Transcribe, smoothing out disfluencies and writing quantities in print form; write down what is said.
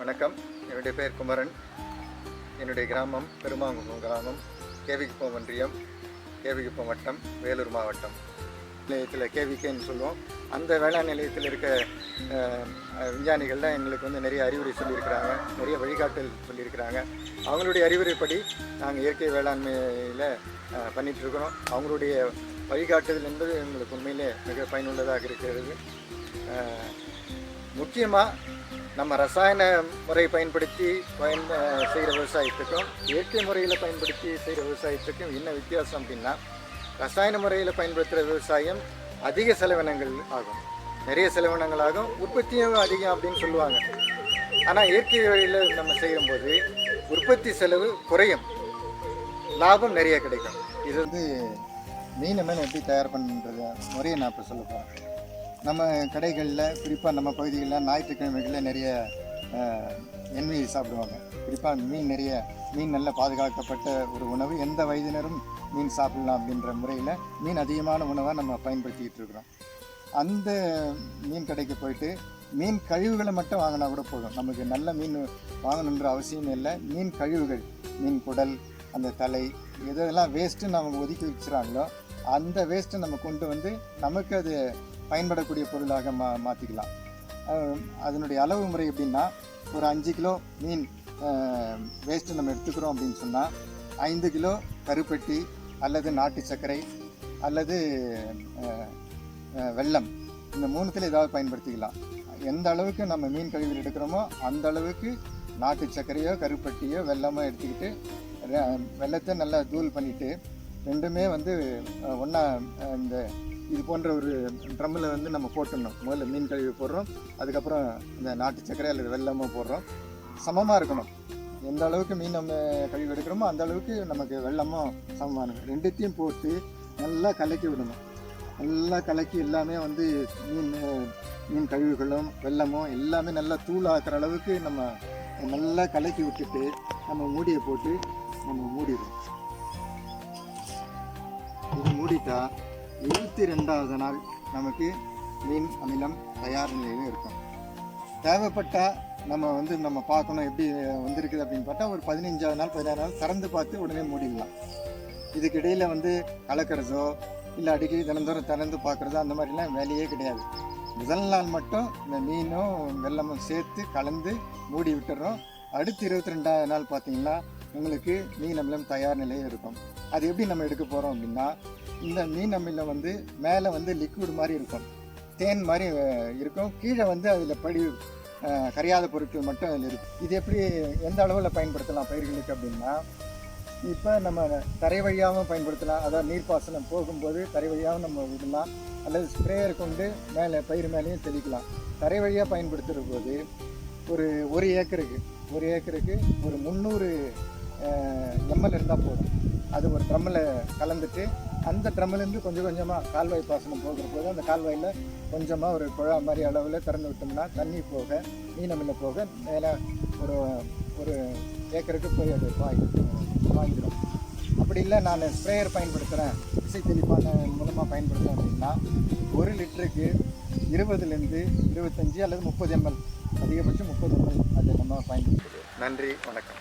வணக்கம். என்னுடைய பெயர் குமரன். என்னுடைய கிராமம் பெருமாங்குப்பம் கிராமம், கேவிக்குப்பம் ஒன்றியம், கேவிக்குப்பம் வட்டம், வேலூர் மாவட்டம். நிலையத்தில் கேவிகேன்னு சொல்லுவோம். அந்த வேளாண் நிலையத்தில் இருக்க விஞ்ஞானிகள்லாம் எங்களுக்கு நிறைய அறிவுரை சொல்லியிருக்கிறாங்க, நிறைய வழிகாட்டல் சொல்லியிருக்கிறாங்க. அவங்களுடைய அறிவுரைப்படி நாங்கள் இயற்கை வேளாண்மையில் பண்ணிகிட்ருக்கிறோம். அவங்களுடைய வழிகாட்டுதல் என்பது எங்களுக்கு உண்மையிலே மிக பயனுள்ளதாக இருக்கிறது. முக்கியமாக நம்ம ரசாயன முறை பயன்படுத்தி செய்கிற விவசாயத்துக்கும் இயற்கை முறையில் பயன்படுத்தி செய்கிற விவசாயத்துக்கும் என்ன வித்தியாசம் அப்படின்னா, ரசாயன முறையில் பயன்படுத்துகிற விவசாயம் அதிக செலவினங்கள் ஆகும், நிறைய செலவினங்கள் ஆகும், உற்பத்தியும் அதிகம் அப்படின்னு சொல்லுவாங்க. ஆனால் இயற்கை வழியில் நம்ம செய்யும்போது உற்பத்தி செலவு குறையும், லாபம் நிறைய கிடைக்கும். இது மீனை எப்படி தயார் பண்ணுறது முறையை நான் இப்போ சொல்ல போகிறேன். நம்ம கடைகளில் குறிப்பாக நம்ம பகுதிகளில் ஞாயிற்றுக்கிழமைகளில் நிறைய என்வி சாப்பிடுவாங்க. குறிப்பாக மீன் நல்ல பாதுகாக்கப்பட்ட ஒரு உணவு, எந்த வயதினரும் மீன் சாப்பிடலாம் அப்படின்ற முறையில் மீன் அதிகமான உணவாக நம்ம பயன்படுத்திக்கிட்டு இருக்கிறோம். அந்த மீன் கடைக்கு போயிட்டு மீன் கழிவுகளை மட்டும் வாங்கினா கூட போதும். நமக்கு நல்ல மீன் வாங்கணுன்ற அவசியம் இல்லை. மீன் கழிவுகள், மீன் குடல், அந்த தலை, எதெல்லாம் வேஸ்ட்டு நம்ம ஒதுக்கி வச்சுறாங்களோ அந்த வேஸ்ட்டை நம்ம கொண்டு வந்து நமக்கு அது பயன்படக்கூடிய பொருளாக மாற்றிக்கலாம். அதனுடைய அளவு முறை எப்படின்னா, ஒரு 5 கிலோ மீன் வேஸ்ட்டு நம்ம எடுத்துக்கிறோம் அப்படின்னு சொன்னால் 5 கிலோ கருப்பட்டி அல்லது நாட்டு சர்க்கரை அல்லது வெல்லம், இந்த மூணுத்தில் ஏதாவது பயன்படுத்திக்கலாம். எந்த அளவுக்கு நம்ம மீன் கழிவுகள் எடுக்கிறோமோ அந்த அளவுக்கு நாட்டு சர்க்கரையோ கருப்பட்டியோ வெல்லமோ எடுத்துக்கிட்டு வெல்லத்தை நல்லா தூள் பண்ணிவிட்டு ரெண்டுமே ஒன்றா இந்த இது போன்ற ஒரு ட்ரம்மில் நம்ம போட்டுடணும். முதல்ல மீன் கழுவி போடுறோம், அதுக்கப்புறம் இந்த நாட்டு சர்க்கரை அல்லது வெல்லமோ போடுறோம். சமமாக இருக்கணும். எந்த அளவுக்கு மீன் நம்ம கழுவி எடுக்கிறோமோ அந்த அளவுக்கு நமக்கு வெல்லமும் சமமானது. ரெண்டுத்தையும் போட்டு நல்லா கலக்கி விடணும். நல்லா கலக்கி எல்லாமே மீன் கழிவுகளும் வெல்லமும் எல்லாமே நல்லா தூளாக்குற அளவுக்கு நம்ம நல்லா கலக்கி விட்டுட்டு நம்ம மூடியை போட்டு நம்ம மூடிடுவோம். இது மூடிட்டா 22வது நாள் நமக்கு மீன் அமிலம் தயார் நிலையில் இருக்கும். தேவைப்பட்டால் நம்ம பார்க்கணும் எப்படி வந்திருக்குது அப்படின்னு பார்த்தா ஒரு 15வது நாள் 16 நாள் திறந்து பார்த்து உடனே மூடிடலாம். இதுக்கு இடையில் கலக்கிறதோ இல்லை அடிக்கடி தினந்தோறும் திறந்து பார்க்குறதோ அந்த மாதிரிலாம் வேலையே கிடையாது. முதல் நாள் மட்டும் இந்த மீனும் வெல்லமும் சேர்த்து கலந்து மூடி விட்டுறோம். அடுத்து 22வது நாள் பார்த்திங்கன்னா உங்களுக்கு மீன் அமிலம் தயார் நிலையில் இருக்கும். அது எப்படி நம்ம எடுக்க போகிறோம் அப்படின்னா, இந்த மீன் அமிலம் மேலே லிக்விட் மாதிரி இருக்கும், தேன் மாதிரி இருக்கும், கீழே அதில் கரையாத பொருட்கள் மட்டும் அதில் இருக்கும். இது எப்படி எந்த அளவில் பயன்படுத்தலாம் பயிர்களுக்கு அப்படின்னா, இப்போ நம்ம தரை வழியாகவும் பயன்படுத்தலாம். அதாவது நீர்ப்பாசனம் போகும்போது தரை வழியாகவும் நம்ம விடலாம், அல்லது ஸ்ப்ரேயர் கொண்டு மேலே பயிர் மேலேயும் தெளிக்கலாம். தரை வழியாக பயன்படுத்துகிற போது ஒரு ஏக்கருக்கு ஒரு 300 ml இருந்தால் போதும். அது ஒரு ட்ரம்மில் கலந்துட்டு அந்த ட்ரம்மிலேருந்து கொஞ்சம் கொஞ்சமாக கால்வாய் பாசனம் போகிற போது அந்த கால்வாயில் கொஞ்சமாக ஒரு குழா மாதிரி அளவில் திறந்து விட்டோம்னா தண்ணி போக மீன் அமிலம் போக மேலே ஒரு ஏக்கருக்கு போய் அது வாங்கிடும். அப்படி இல்லை நான் ஸ்ப்ரேயர் பயன்படுத்துகிறேன், விசை தெளிப்பான மூலமாக பயன்படுத்துகிறேன் அப்படின்னா 1 லிட்டருக்கு 20லேருந்து 25 அல்லது 30 ml, அதிகபட்சம் 30 ml அதை நம்ம பயன்படுத்துகிறோம். நன்றி, வணக்கம்.